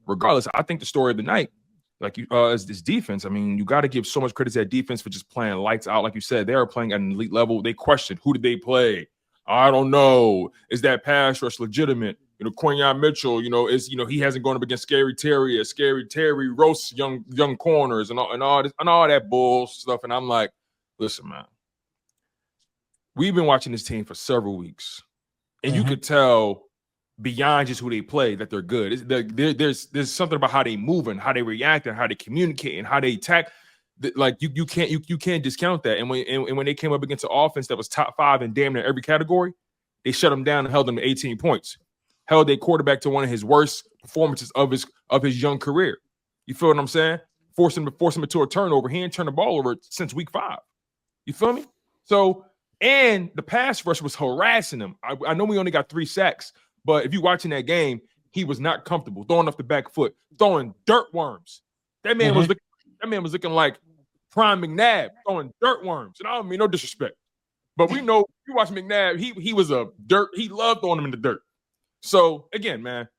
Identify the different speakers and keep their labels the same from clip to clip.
Speaker 1: regardless, I think the story of the night, like is this defense. I mean, you got to give so much credit to that defense for just playing lights out. Like you said, they are playing at an elite level. They questioned, who did they play? I don't know. Is that pass rush legitimate? Quinyon Mitchell, he hasn't gone up against Scary Terry roasts young corners and all that bull stuff. And I'm like, listen, man, we've been watching this team for several weeks, and you could tell beyond just who they play that they're good. There's something about how they move and how they react and how they communicate and how they attack. Like you can't discount that. And when they came up against an offense that was top 5 in damn near every category, they shut them down and held them to 18 points. Held their quarterback to one of his worst performances of his young career. You feel what I'm saying? Force him into a turnover. He ain't turned the ball over since week 5. You feel me? So, and the pass rush was harassing him. I know we only got 3 sacks, but if you're watching that game, he was not comfortable throwing off the back foot, throwing dirt worms. That man was looking like Prime McNabb throwing dirt worms. And I don't mean no disrespect, but we know you watch McNabb. He was he loved throwing them in the dirt. So again, man,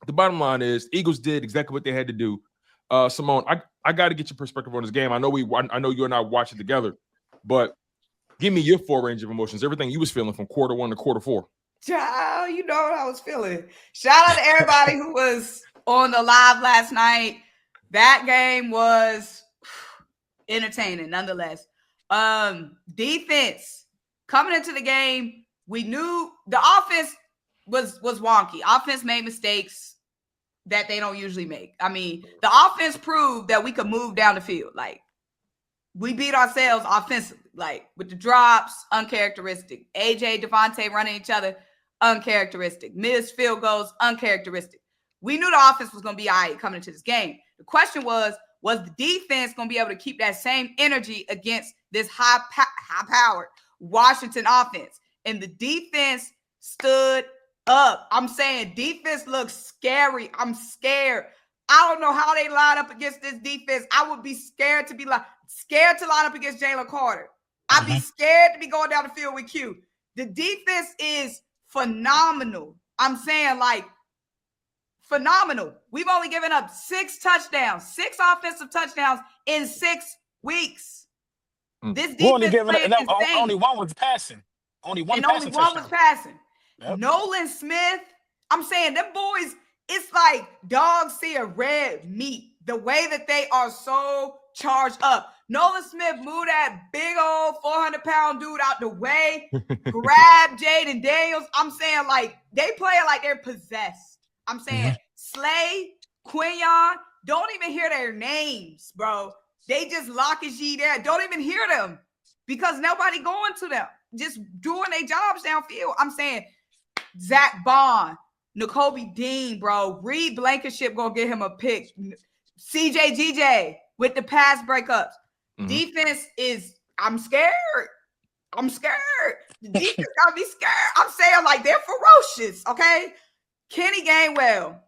Speaker 1: the bottom line is Eagles did exactly what they had to do. Symone, I got to get your perspective on this game. I know you and I watched it together, but give me your full range of emotions. Everything you was feeling from quarter 1 to quarter 4.
Speaker 2: Child, you know what I was feeling. Shout out to everybody who was on the live last night. That game was entertaining, nonetheless. Defense coming into the game, we knew the offense was wonky. Offense made mistakes that they don't usually make. I mean, the offense proved that we could move down the field. Like, we beat ourselves offensively, like with the drops, uncharacteristic. AJ, Devontae running each other, uncharacteristic. Missed field goals, uncharacteristic. We knew the offense was going to be all right coming into this game. The question was the defense going to be able to keep that same energy against this high-powered Washington offense? And the defense stood up. I'm saying defense looks scary. I'm scared. I don't know how they line up against this defense. I would be scared to line up against Jalen Carter. I'd be scared to be going down the field with Q. The defense is phenomenal. I'm saying, like, phenomenal. We've only given up 6 touchdowns, 6 offensive touchdowns in 6 weeks. This defense
Speaker 3: only one was passing. Only one was
Speaker 2: passing.
Speaker 3: Yep.
Speaker 2: Nolan Smith, I'm saying them boys, it's like dogs see a red meat. The way that they are so charged up. Nolan Smith moved that big old 400-pound dude out the way, grabbed Jayden Daniels. I'm saying, like, they play like they're possessed. I'm saying Slay, Quinyon, don't even hear their names, bro. They just lock his G there. Don't even hear them because nobody going to them. Just doing their jobs downfield. I'm saying Zach Bond, Nakobe Dean, bro. Reed Blankenship gonna get him a pick. CJ GJ with the pass breakups. Defense is, I'm scared. The defense gotta be scared. I'm saying, like, they're ferocious, okay? Kenny Gainwell.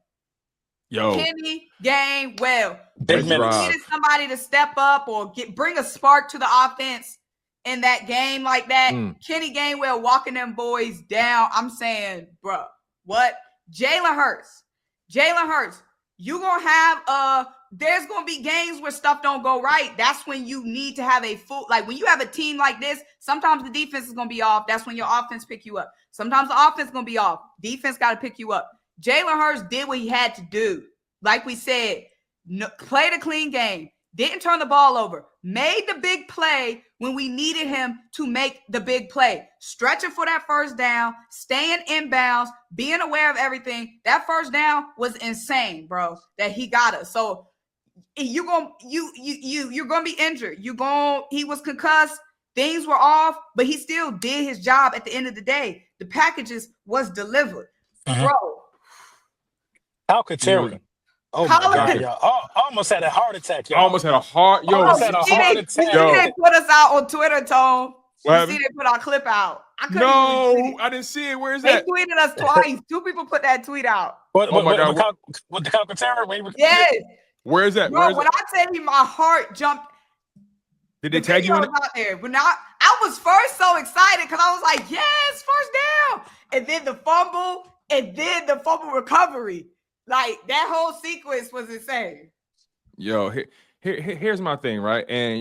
Speaker 2: Kenny Gainwell.
Speaker 3: Big
Speaker 2: needed somebody to step up or bring a spark to the offense in that game like that. Kenny Gainwell walking them boys down. I'm saying, bro, what? Jalen Hurts, you gonna have there's gonna be games where stuff don't go right. That's when you need to have a full, like, when you have a team like this, sometimes the defense is gonna be off. That's when your offense pick you up. Sometimes the offense is gonna be off. Defense got to pick you up. Jalen Hurts did what he had to do. Like we said, played a clean game, didn't turn the ball over, made the big play when we needed him to make the big play, stretching for that first down, staying inbounds, being aware of everything. That first down was insane, bro, that he got us. So you're gonna be injured. He was concussed, things were off, but he still did his job at the end of the day. The packages was delivered. Bro.
Speaker 3: Calcaterra. Oh my God, y'all. I almost had a heart attack, y'all.
Speaker 1: I almost had a heart attack.
Speaker 2: They put us out on Twitter, Tone. You see they put our clip out.
Speaker 1: I didn't see it. Where is that?
Speaker 2: They tweeted us twice. 2 people put that tweet out.
Speaker 3: What the Calcaterra?
Speaker 2: Yes.
Speaker 1: Where is that?
Speaker 2: Bro, when I tell you my heart jumped.
Speaker 1: Did they tag you in it?
Speaker 2: Out there. When I was first so excited because I was like, yes, first down. And then the fumble, and then the fumble recovery. Like that whole sequence was insane.
Speaker 1: Yo, here's my thing, right? And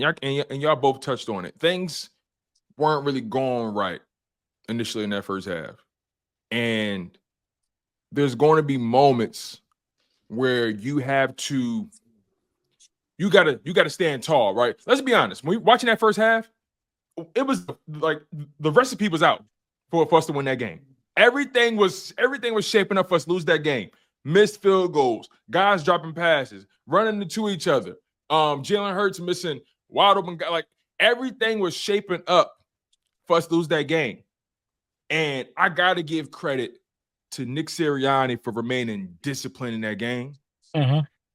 Speaker 1: y'all both touched on it. Things weren't really going right initially in that first half. And there's going to be moments where you gotta stand tall, right? Let's be honest. When we watching that first half, it was like the recipe was out for us to win that game. Everything was shaping up for us to lose that game. Missed field goals, guys dropping passes, running into each other. Jalen Hurts missing wide open guy. Like everything was shaping up for us to lose that game. And I gotta give credit to Nick Sirianni for remaining disciplined in that game,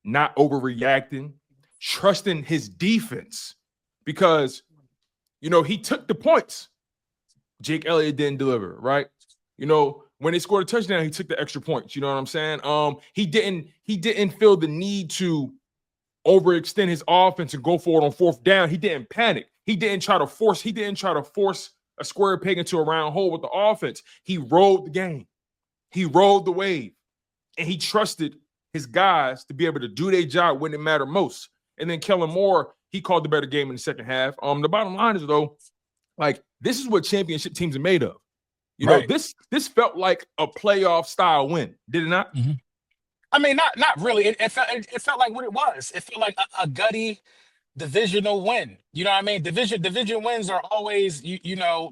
Speaker 1: not overreacting, trusting his defense, because he took the points. Jake Elliott didn't deliver, right? When they scored a touchdown, he took the extra points. You know what I'm saying? He didn't feel the need to overextend his offense and go for it on fourth down. He didn't panic. He didn't try to force a square peg into a round hole with the offense. He rode the game. He rode the wave, and he trusted his guys to be able to do their job when it mattered most. And then Kellen Moore, he called the better game in the second half. The bottom line is, though, like, this is what championship teams are made of. This felt like a playoff style win, did it not?
Speaker 3: I mean, not really. It felt like what it was. It felt like a gutty divisional win. You know what I mean? Division wins are always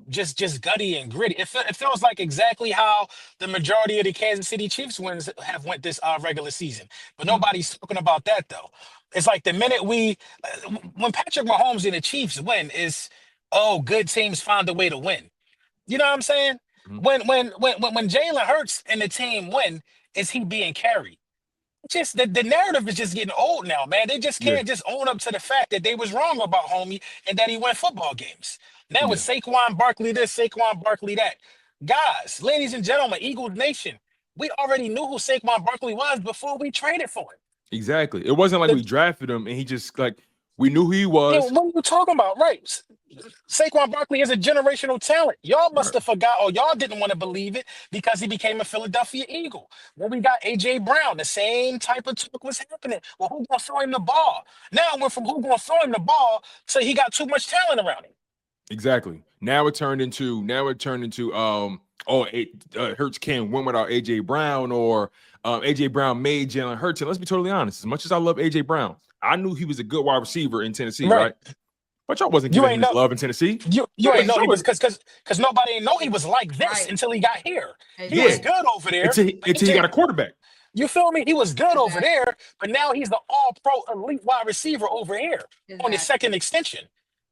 Speaker 3: just gutty and gritty. It feels like exactly how the majority of the Kansas City Chiefs wins have went this regular season. But nobody's talking about that though. It's like the minute when Patrick Mahomes and the Chiefs win is, oh, good teams find a way to win. You know what I'm saying? When Jalen Hurts and the team win, is he being carried? Just the narrative is just getting old now, man. They just can't just own up to the fact that they was wrong about homie and that he won football games. Now with Saquon Barkley this, Saquon Barkley that. Guys, ladies and gentlemen, Eagle Nation, we already knew who Saquon Barkley was before we traded for him.
Speaker 1: Exactly. It wasn't like we drafted him and he just we knew who he was.
Speaker 3: Yeah, what are you talking about? Right. Saquon Barkley is a generational talent. Y'all must have forgot, or y'all didn't want to believe it because he became a Philadelphia Eagle. When we got A.J. Brown, the same type of talk was happening. Well, who gonna throw him the ball? Now it went from who gonna throw him the ball to he got too much talent around him.
Speaker 1: Exactly. Now it turned into Hurts can't win without A.J. Brown, or A.J. Brown made Jalen Hurts. And let's be totally honest, as much as I love A.J. Brown, I knew he was a good wide receiver in Tennessee, right? But y'all wasn't giving him his love in Tennessee.
Speaker 3: You ain't know he was because nobody know he was like this until he got here. He was good over there
Speaker 1: until he got a quarterback.
Speaker 3: You feel me? He was good over there, but now he's the all-pro elite wide receiver over here on his second extension.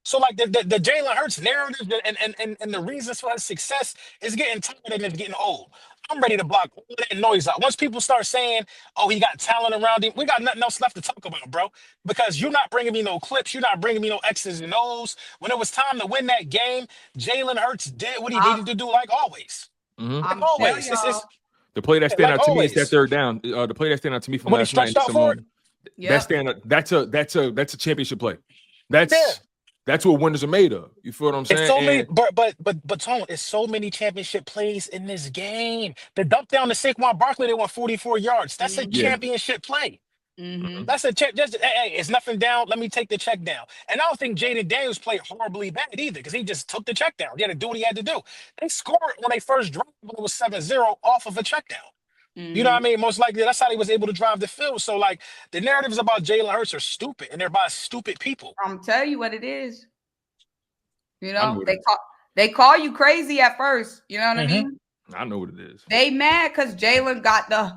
Speaker 3: So like the Jalen Hurts narrative and the reasons for his success is getting tired and it's getting old. I'm ready to block all that noise out. Once people start saying, oh, he got talent around him, we got nothing else left to talk about, bro. Because you're not bringing me no clips. You're not bringing me no X's and O's. When it was time to win that game, Jalen Hurts did what he needed to do, like always. Like always.
Speaker 1: The play that stand out to me is that third down. The play that stand out to me from last night, Symone, that's a championship play. That's what winners are made of. You feel what I'm saying?
Speaker 3: It's so many, but Tone, it's so many championship plays in this game. The dump down to Saquon Barkley, they went 44 yards. That's a championship play. That's a check. Just hey, it's nothing down. Let me take the check down. And I don't think Jayden Daniels played horribly bad either, because he just took the check down. He had to do what he had to do. They scored when they first dropped when it was 7-0 off of a check down. You know what I mean? Most likely that's how he was able to drive the field. So like the narratives about Jalen Hurts are stupid, and they're by stupid people.
Speaker 2: I'm telling you what it is. You know, they call you crazy at first. You know what I mean?
Speaker 1: I know what it is.
Speaker 2: They mad because Jalen got the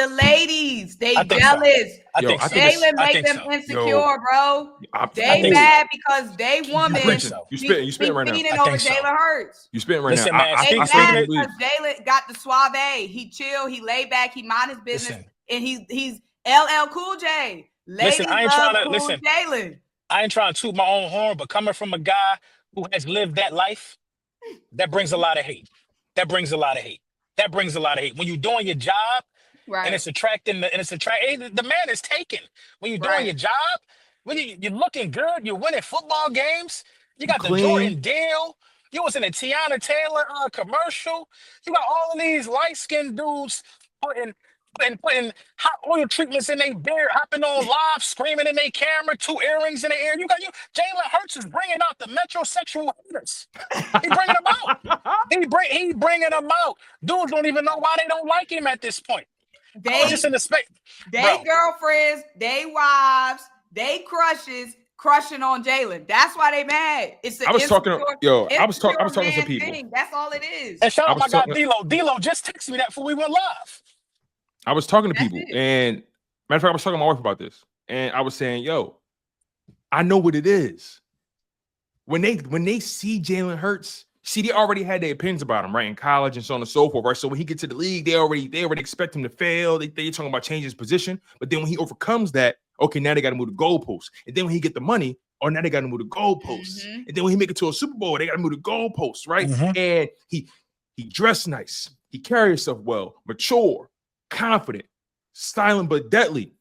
Speaker 2: ladies. They jealous. Jalen make them insecure, bro. They mad because they woman.
Speaker 1: You spitting right now.
Speaker 2: Over Jalen Hurts.
Speaker 1: You spitting right now.
Speaker 2: They mad because Jalen got the suave. He chill. He lay back. He mind his business. And he's LL Cool J. Ladies love Jalen.
Speaker 3: I ain't trying to toot my own horn, but coming from a guy who has lived that life, that brings a lot of hate. When you're doing your job, and it's attracting, the man is taken. When you're doing your job, when you're looking good, you're winning football games. You got the Jordan deal. You was in a Tiana Taylor commercial. You got all of these light-skinned dudes putting hot oil treatments in their beard, hopping on live, screaming in their camera, 2 earrings in the air. Jalen Hurts is bringing out the metrosexual haters. He bringing them out. He bringing them out. Dudes don't even know why they don't like him at this point. I was just in the space.
Speaker 2: They girlfriends, they wives, they crushes crushing on Jalen. That's why they mad.
Speaker 1: I was talking to some people.
Speaker 2: Thing. That's all it is.
Speaker 3: And shout out my guy D-Lo. D-Lo just texted me that before we went live.
Speaker 1: I was talking to people, and matter of fact, I was talking to my wife about this, and I was saying, "Yo, I know what it is. When they see Jalen Hurts, they already had their opinions about him, right, in college and so on and so forth, right. So when he gets to the league, they already expect him to fail. They talking about changing his position, but then when he overcomes that, okay, now they got to move the goalposts, and then when he get the money, now they got to move the goalposts, and then when he make it to a Super Bowl, they got to move the goalposts, right? And he dressed nice, he carry himself well, mature, confident, silent but deadly.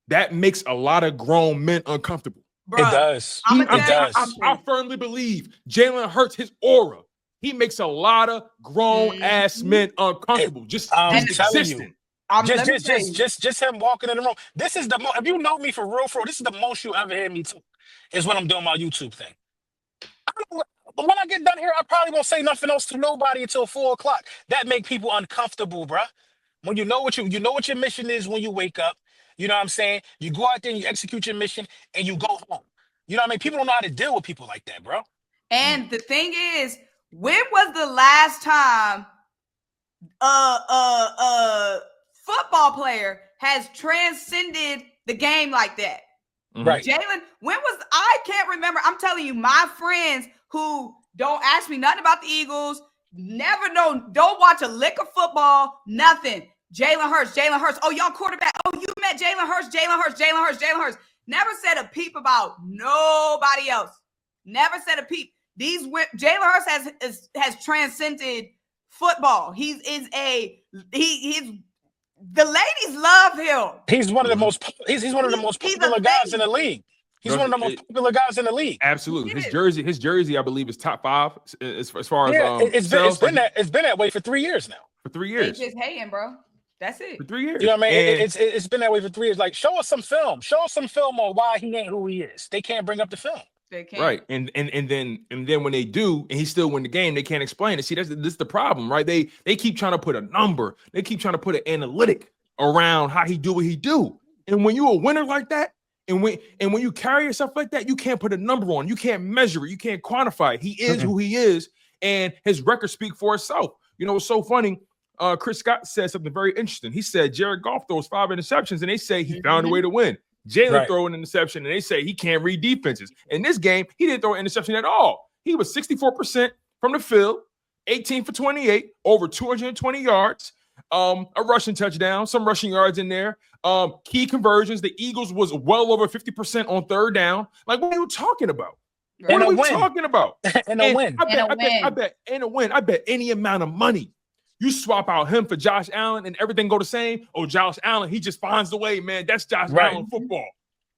Speaker 1: That makes a lot of grown men uncomfortable.
Speaker 3: Bruh, it does.
Speaker 1: I firmly believe Jalen Hurts, his aura, he makes a lot of grown ass men uncomfortable. Just existing.
Speaker 3: Just him walking in the room. This is the most. If you know me for real, this is the most you ever hear me talk. Is when I'm doing my YouTube thing. But when I get done here, I probably won't say nothing else to nobody until 4:00. That make people uncomfortable, bruh. When you know what your mission is when you wake up, you know what I'm saying? You go out there and you execute your mission and you go home. You know what I mean? People don't know how to deal with people like that, bro.
Speaker 2: And the thing is, when was the last time football player has transcended the game like that?
Speaker 3: Right.
Speaker 2: Jalen, I can't remember. I'm telling you, my friends who don't ask me nothing about the Eagles, don't watch a lick of football, nothing. Jalen Hurts. Oh, y'all quarterback. Oh, you met Jalen Hurts. Never said a peep about nobody else. Never said a peep. Jalen Hurts has transcended football. The ladies love him.
Speaker 3: He's one of the most. He's one of the most popular guys in the league. He's one of the most popular guys in the league.
Speaker 1: Absolutely. His jersey, I believe, is top 5 as far as
Speaker 3: it's been that way for 3 years now.
Speaker 1: For 3 years.
Speaker 2: They just hating, bro. That's it.
Speaker 1: For 3 years.
Speaker 3: You know what I mean? It's been that way for 3 years. Like, show us some film. Show us some film on why he ain't who he is. They can't bring up the film.
Speaker 2: They can't.
Speaker 1: Right. And then when they do, and he still win the game, they can't explain it. See, this is the problem, right? They keep trying to put a number. They keep trying to put an analytic around how he do what he do. And when you a winner like that, and when you carry yourself like that, you can't put a number on. You can't measure it. You can't quantify it. He is who he is, and his records speak for itself. You know, it's so funny. Chris Scott said something very interesting. He said Jared Goff throws 5 interceptions, and they say he found a way to win. Jalen throw an interception, and they say he can't read defenses. In this game, he didn't throw an interception at all. He was 64% from the field, 18 for 28, over 220 yards, a rushing touchdown, some rushing yards in there, key conversions. The Eagles was well over 50% on 3rd down. Like, what are you talking about? What are we talking about?
Speaker 3: And a win.
Speaker 1: I bet any amount of money. You swap out him for Josh Allen and everything go the same. Oh, Josh Allen, he just finds the way, man. That's Josh Allen football.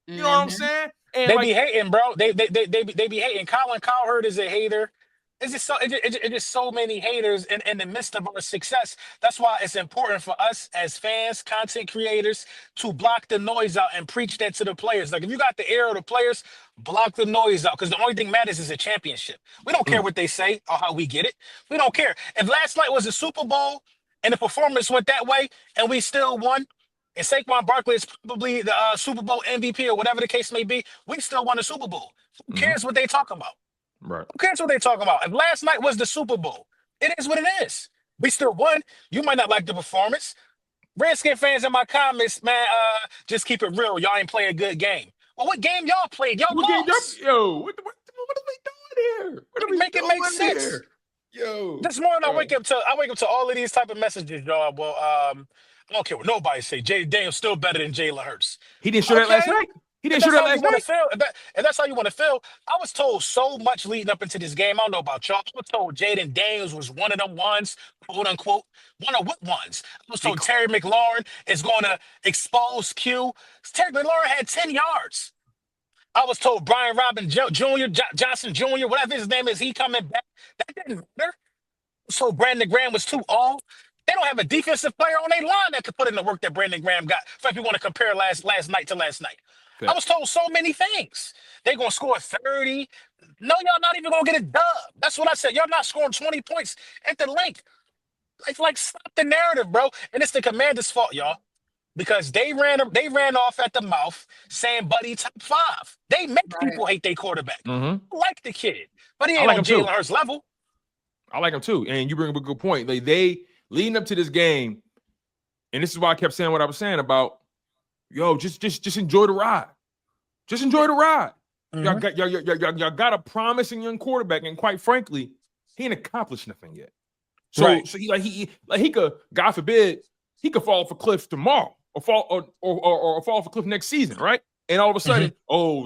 Speaker 1: You know what I'm saying? And
Speaker 3: they be hating, bro. They be hating. Colin Cowherd is a hater. It's just so many haters in the midst of our success. That's why it's important for us as fans, content creators, to block the noise out and preach that to the players. Like, if you got the ear of the players, block the noise out, because the only thing matters is a championship. We don't care what they say or how we get it. We don't care. If last night was a Super Bowl and the performance went that way and we still won, and Saquon Barkley is probably the Super Bowl MVP or whatever the case may be, we still won the Super Bowl. Who cares what they talking about?
Speaker 1: Right.
Speaker 3: Who cares what they talking about? If last night was the Super Bowl, it is what it is. We still won. You might not like the performance. Redskin fans in my comments, man, just keep it real. Y'all ain't play a good game. Well, what game y'all played? Y'all lost.
Speaker 1: What are we doing here? What are we
Speaker 3: make it make sense?
Speaker 1: Here? Yo.
Speaker 3: This morning I wake up to all of these type of messages, y'all. Well, I don't care what nobody say. Jayden Daniels still better than Jalen Hurts.
Speaker 1: He didn't show that last night. He didn't show that last night.
Speaker 3: If that's how you want to feel, I was told so much leading up into this game. I don't know about y'all. I was told Jayden Daniels was one of them ones, quote unquote. One of what ones? I was told Terry McLaurin is going to expose Q. Terry McLaurin had 10 yards. I was told Brian Robin Jr., Johnson Jr., whatever his name is, he coming back. That didn't matter. So Brandon Graham was too old. They don't have a defensive player on their line that could put in the work that Brandon Graham got. If you want to compare last night to last night.
Speaker 1: Okay.
Speaker 3: I was told so many things. They're going to score 30. No, y'all not even going to get a dub. That's what I said. Y'all not scoring 20 points at the link. Like stop the narrative, bro. And it's the Commanders' fault, y'all. Because they ran off at the mouth saying Buddy top 5. They make people hate their quarterback.
Speaker 1: Mm-hmm.
Speaker 3: I like the kid, but he ain't
Speaker 1: like
Speaker 3: on Jalen Hurts level.
Speaker 1: I like him too. And you bring up a good point. Like they leading up to this game, and this is why I kept saying what I was saying about, just enjoy the ride. Just enjoy the ride.
Speaker 3: Mm-hmm.
Speaker 1: Y'all got a promising young quarterback, and quite frankly, he ain't accomplished nothing yet. So he could, God forbid, he could fall off a cliff tomorrow or fall off a cliff next season, right? And all of a sudden,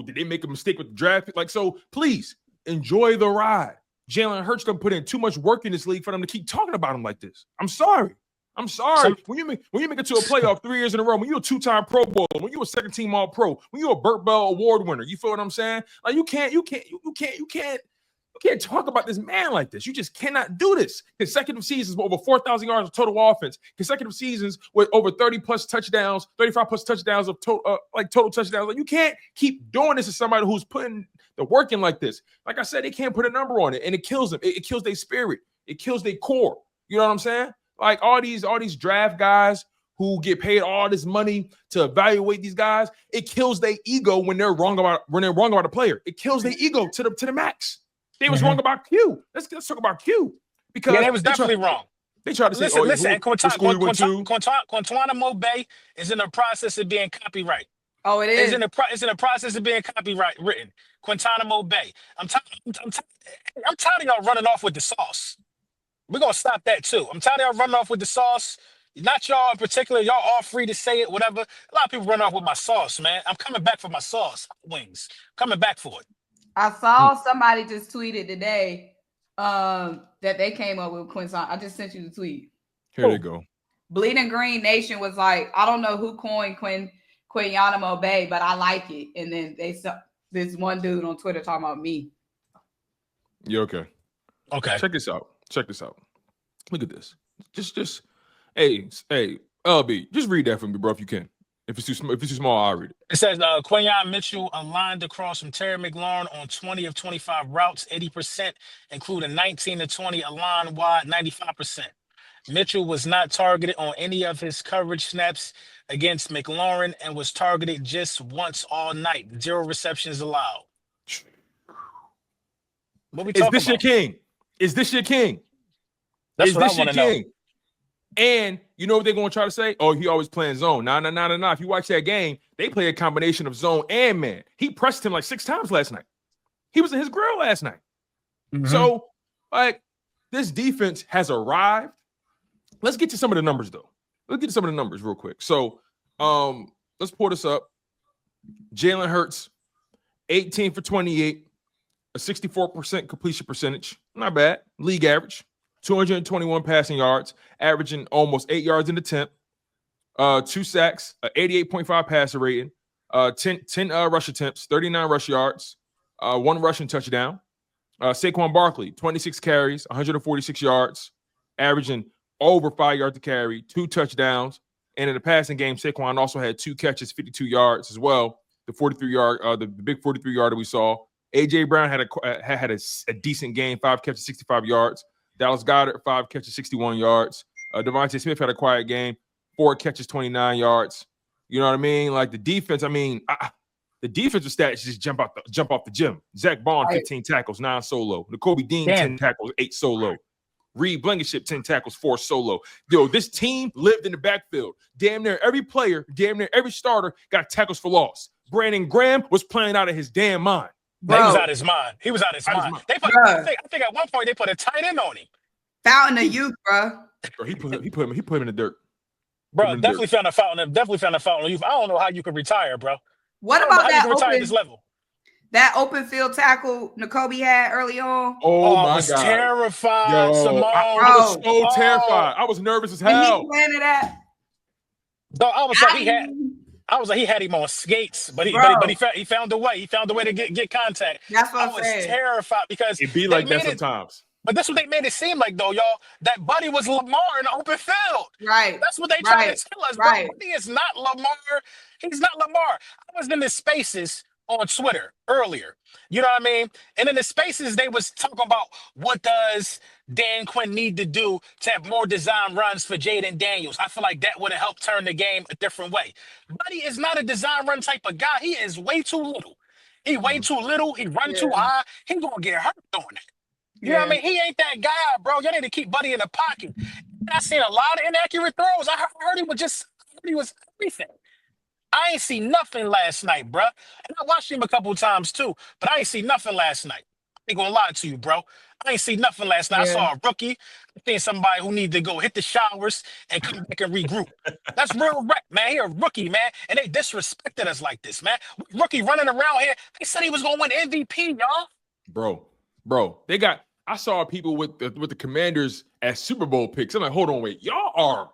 Speaker 1: did they make a mistake with the draft? Like, so please enjoy the ride. Jalen Hurts done put in too much work in this league for them to keep talking about him like this. I'm sorry. When you make it to a playoff 3 years in a row, when you're a 2-time Pro Bowler, when you're a second-team All-Pro, when you're a Burt Bell Award winner, you feel what I'm saying? Like you can't talk about this man like this. You just cannot do this. Consecutive seasons with over 4,000 yards of total offense. Consecutive seasons with over 30-plus touchdowns, 35-plus touchdowns of total touchdowns. Like you can't keep doing this to somebody who's putting the work in like this. Like I said, they can't put a number on it, and it kills them. It kills their spirit. It kills their core. You know what I'm saying? Like all these draft guys who get paid all this money to evaluate these guys, it kills their ego when they're wrong about a player. It kills their ego to the max. They was wrong about Q. Let's talk about Q. Because
Speaker 3: they was definitely wrong.
Speaker 1: They tried to say,
Speaker 3: listen,
Speaker 1: Quinyon
Speaker 3: Mobe is in the process of being copyright.
Speaker 2: Oh, it is.
Speaker 3: It's in the process of being copyright written. Guantanamo Bay. I'm tired of y'all running off with the sauce. We're gonna stop that too. I'm tired of y'all running off with the sauce. Not y'all in particular. Y'all all free to say it, whatever. A lot of people run off with my sauce, man. I'm coming back for my sauce. Wings. Coming back for it.
Speaker 2: I saw somebody just tweeted today that they came up with Quinyon. I just sent you the tweet.
Speaker 1: Here they go.
Speaker 2: Bleeding Green Nation was like, I don't know who coined Quinyon Bay, but I like it. And then they saw this one dude on Twitter talking about me.
Speaker 1: You okay?
Speaker 3: Okay.
Speaker 1: Check this out. Look at this. Just hey, LB, just read that for me, bro, if you can. If it's too small, I'll read it.
Speaker 3: It says Quinyon Mitchell aligned across from Terry McLaurin on 20 of 25 routes, 80%, including 19 to 20 aligned wide, 95%. Mitchell was not targeted on any of his coverage snaps against McLaurin and was targeted just once all night. 0 receptions allowed. What we talking about? Is this your king? That's what I want to know.
Speaker 1: And you know what they're going to try to say? Oh, he always playing zone. Nah. If you watch that game, they play a combination of zone and man. He pressed him like 6 times last night. He was in his grill last night. Mm-hmm. So, like, this defense has arrived. Let's get to some of the numbers, though. Let's get to some of the numbers real quick. So, let's pull this up. Jalen Hurts, 18 for 28, a 64% completion percentage. Not bad. League average. 221 passing yards, averaging almost 8 yards in attempt, 2 sacks, 88.5 passer rating, 10 rush attempts, 39 rush yards, 1 rushing touchdown. Saquon Barkley, 26 carries, 146 yards, averaging over 5 yards to carry, 2 touchdowns. And in the passing game, Saquon also had 2 catches, 52 yards as well. The 43-yard, the big 43-yarder we saw. A.J. Brown had a decent game, 5 catches, 65 yards. Dallas Goedert, 5 catches, 61 yards. Devontae Smith had a quiet game, 4 catches, 29 yards. You know what I mean? Like the defense, the defensive stats just jump off the gym. Zach Bond, 15 tackles, 9 solo. Nakobe Dean, 10 tackles, 8 solo. Reed Blankenship, 10 tackles, 4 solo. Yo, this team lived in the backfield. Damn near every player, damn near every starter got tackles for loss. Brandon Graham was playing out of his damn mind.
Speaker 3: Bro. He was out of his mind. I think at one point they put a tight end on him.
Speaker 2: Fountain of youth, bro.
Speaker 1: He put him in the dirt.
Speaker 3: Bro, definitely found a fountain of youth. I don't know how you could retire, bro.
Speaker 2: What about that
Speaker 3: retire this level?
Speaker 2: That open field tackle Nakobe had early on?
Speaker 1: Oh my
Speaker 3: God. I was terrified, Symone.
Speaker 1: I was so terrified. I was nervous as hell.
Speaker 2: When he planted that.
Speaker 3: I was like, I was like, he had him on skates, but
Speaker 2: Bro.
Speaker 3: he found a way. He found a way to get contact.
Speaker 2: That's what
Speaker 3: I
Speaker 2: I'm
Speaker 3: was
Speaker 2: saying.
Speaker 3: terrified because
Speaker 1: It be
Speaker 3: they
Speaker 1: like that
Speaker 3: made it.
Speaker 1: sometimes.
Speaker 3: But that's what they made it seem like, though, y'all. That Buddy was Lamar in the open field.
Speaker 2: Right.
Speaker 3: That's what they tried to tell us, bro.
Speaker 2: Right.
Speaker 3: Buddy is not Lamar. He's not Lamar. I was in the spaces on Twitter earlier. You know what I mean? And in the spaces, they was talking about what does Dan Quinn need to do to have more design runs for Jayden Daniels. I feel like that would have helped turn the game a different way. Buddy is not a design run type of guy. He is way too little. He way too little. He run too high. He gonna get hurt doing that. You know what I mean? He ain't that guy, bro. Y'all need to keep Buddy in the pocket. I seen a lot of inaccurate throws. I heard he was everything. I ain't see nothing last night, bro. And I watched him a couple of times too, but I ain't see nothing last night. I ain't gonna lie to you, bro. I ain't see nothing last night. I saw a rookie. I think somebody who need to go hit the showers and come back and regroup. That's real rep, man. He a rookie, man. And they disrespected us like this, man. Rookie running around here. They said he was gonna win MVP, y'all.
Speaker 1: Bro, I saw people with the Commanders as Super Bowl picks. I'm like, hold on, wait, y'all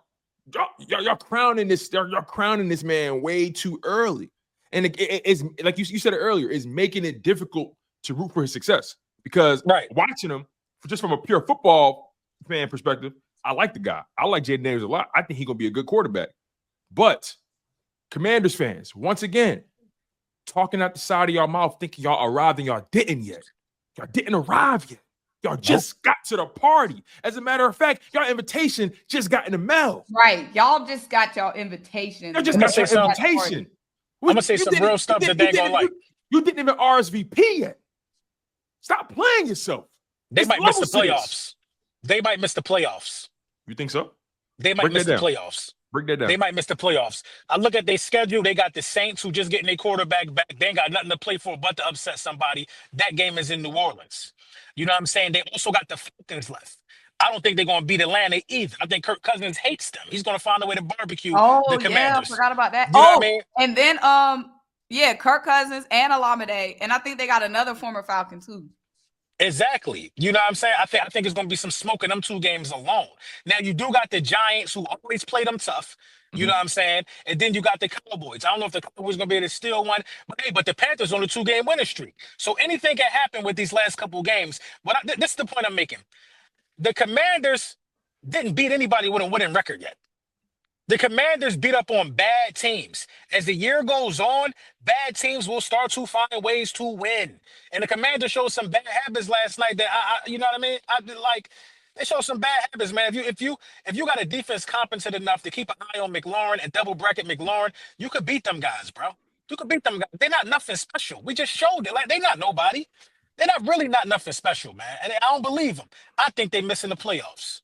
Speaker 1: crowning this man way too early, and it's like you said it earlier, is making it difficult to root for his success because watching him just from a pure football fan perspective, I like the guy. I like Jayden Daniels a lot. I think he's gonna be a good quarterback. But Commanders fans, once again, talking out the side of y'all mouth, thinking y'all arrived and y'all didn't yet. Y'all didn't arrive yet. Y'all just got to the party. As a matter of fact, y'all invitation just got in the mail.
Speaker 2: Right. Y'all just got your invitation.
Speaker 1: Y'all just got your invitation.
Speaker 3: I'm going to say some real stuff that they ain't going to like.
Speaker 1: You didn't even RSVP yet. Stop playing yourself.
Speaker 3: They might miss the playoffs. They might miss the playoffs.
Speaker 1: You think so?
Speaker 3: They might miss the playoffs.
Speaker 1: Break that down.
Speaker 3: They might miss the playoffs. I look at their schedule. They got the Saints who just getting their quarterback back. They ain't got nothing to play for but to upset somebody. That game is in New Orleans. You know what I'm saying? They also got the Falcons left. I don't think they're going to beat Atlanta either. I think Kirk Cousins hates them. He's going to find a way to barbecue the Commanders.
Speaker 2: Yeah, I forgot about that.
Speaker 3: You know what I mean?
Speaker 2: And then, Kirk Cousins and Olamide. And I think they got another former Falcon, too.
Speaker 3: Exactly. You know what I'm saying? I think it's going to be some smoke in them two games alone. Now, you do got the Giants who always play them tough. You know what I'm saying? And then you got the Cowboys. I don't know if the Cowboys going to be able to steal one, but the Panthers on a 2-game winning streak. So anything can happen with these last couple games. But this is the point I'm making. The Commanders didn't beat anybody with a winning record yet. The Commanders beat up on bad teams. As the year goes on, bad teams will start to find ways to win. And the Commanders showed some bad habits last night that you know what I mean? They showed some bad habits, man. If you got a defense competent enough to keep an eye on McLaurin and double bracket McLaurin, you could beat them guys, bro. You could beat them guys. They're not nothing special. We just showed it. Like, they're not nobody. They're not really not nothing special, man. And I don't believe them. I think they're missing the playoffs.